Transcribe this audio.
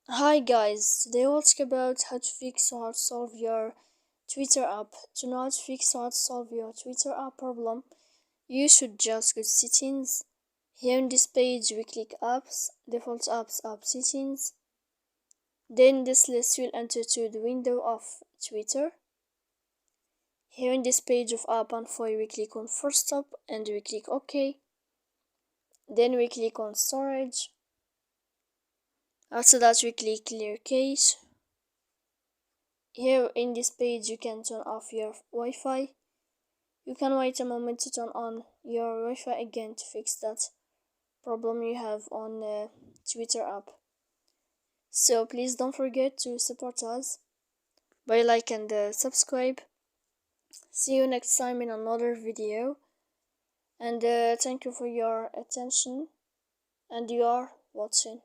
Hi guys, today we'll talk about how to fix or how to solve your Twitter app. To know how to fix or how to solve your Twitter app problem, you should just go to settings. Here in this page we click apps, default apps, app settings. Then this list will enter to the window of Twitter. Here in this page of app info we click on first stop and we click OK. Then we click on storage. After that we click clear cache. Here in this page you can turn off your Wi-Fi. You can wait a moment to turn on your Wi-Fi again to fix that problem you have on Twitter app. So please don't forget to support us by like and subscribe. See you next time in another video, and thank you for your attention and you are watching.